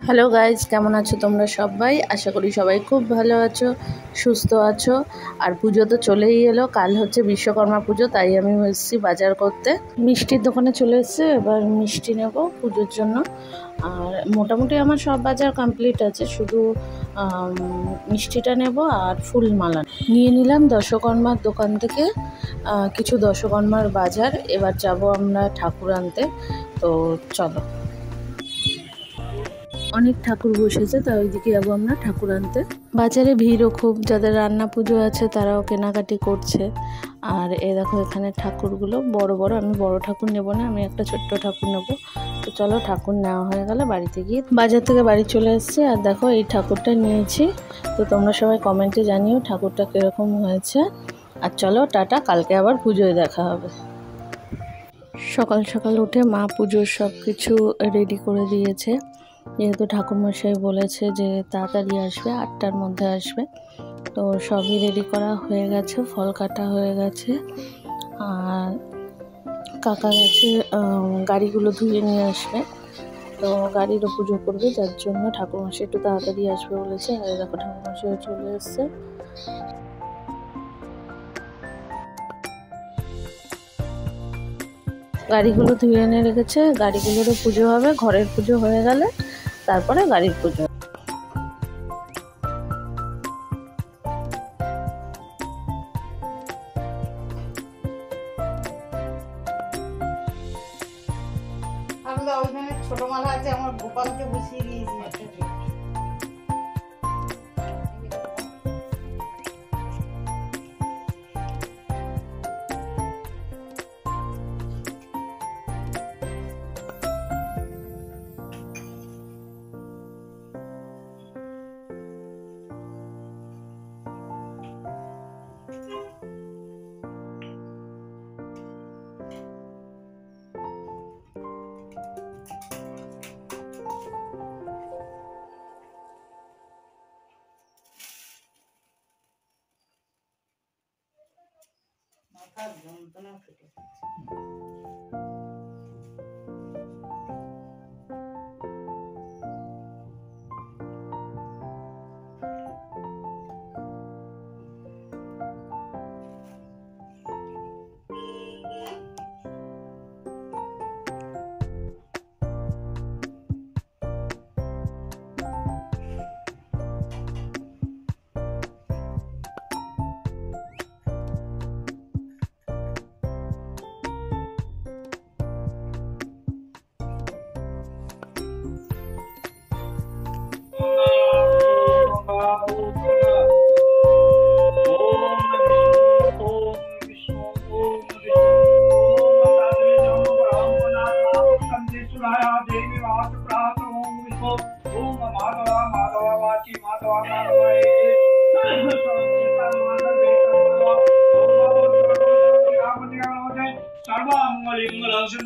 Hello guys, কেমন আছো তোমরা সবাই? আশা করি সবাই খুব ভালো আছো, সুস্থ আছো। আর পুজো তো চলেই এলো, কাল হচ্ছে বিশ্বকর্মা পুজো, তাই আমি এসেছি বাজার করতে। মিষ্টির দোকানে চলে এসেছি, এবার মিষ্টি নেব পুজোর জন্য। আর মোটামুটি আমার সব বাজার কমপ্লিট আছে, শুধু মিষ্টিটা নেব আর ফুলমালা নিয়ে নিলাম দশকর্মার দোকান থেকে। কিছু দশকর্মার বাজার, এবার যাব আমরা ঠাকুর আনতে। তো চলো, অনেক ঠাকুর বসেছে, তাই ওইদিকে যাবো আমরা ঠাকুর আনতে। বাজারে ভিড়ও খুব, যাদের রান্না পুজো আছে তারাও কেনাকাটি করছে। আর এ দেখো এখানে ঠাকুরগুলো বড় বড়, আমি বড় ঠাকুর নেব না, আমি একটা ছোট্ট ঠাকুর নেব। তো চলো, ঠাকুর নেওয়া হয়ে গেলে বাড়িতে গিয়ে, বাজার থেকে বাড়ি চলে এসেছি। আর দেখো এই ঠাকুরটা নিয়েছি। তো তোমরা সবাই কমেন্টে জানিও ঠাকুরটা কীরকম হয়েছে। আর চলো টাটা, কালকে আবার পুজোয় দেখা হবে। সকাল সকাল উঠে মা পুজোর সব কিছু রেডি করে দিয়েছে, যেহেতু ঠাকুরমশাই বলেছে যে তাড়াতাড়ি আসবে, 8টার মধ্যে আসবে। তো সবই রেডি করা হয়ে গেছে, ফল কাটা হয়ে গেছে। আর কাকা গেছে গাড়িগুলো ধুয়ে নিয়ে আসবে, তো গাড়িরও পুজো করবে, যার জন্য ঠাকুরমশাই একটু তাড়াতাড়ি আসবে বলেছে। আর দেখো ঠাকুরমশাই চলে এসছে। গাড়িগুলো ধুয়ে এনে রেখেছে, গাড়িগুলোরও পুজো হবে। ঘরের পুজো হয়ে গেলে তারপরে গাড়ির পুজো। ছোট মালা আছে, আমার গোপালকে বসিয়ে দিয়েছি। মাথার যন্ত্রণা ফেটে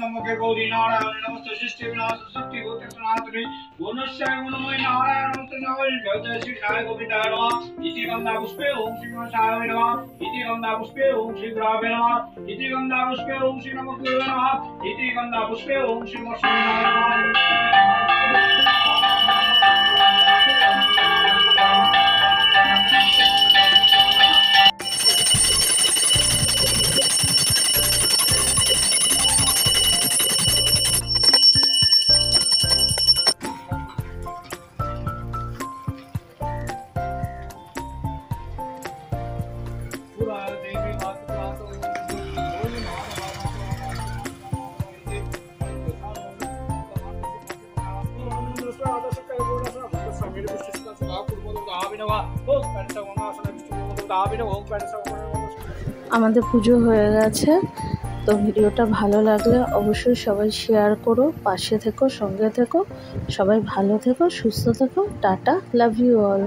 नमके गौरी नारायण नमस्ते सृष्टि विनाश सृष्टि होते सनातने गुणस्य गुणमय नारायण नमस्ते नमः जय श्री नारायण गोविंदाय नमः इति गंगा पुष्पे ओम श्री गणेशाय नमः इति गंगा पुष्पे ओम श्री गुरावे नमः इति गंगा पुष्पे ओम श्री नमः नमः इति गंगा पुष्पे ओम श्री मत्स्याय नमः। আমাদের পুজো হয়ে গেছে। তো ভিডিওটা ভালো লাগলে অবশ্যই সবাই শেয়ার করো, পাশে থেকো, সঙ্গে থেকো, সবাই ভালো থেকো, সুস্থ থেকো। Tata, love you all.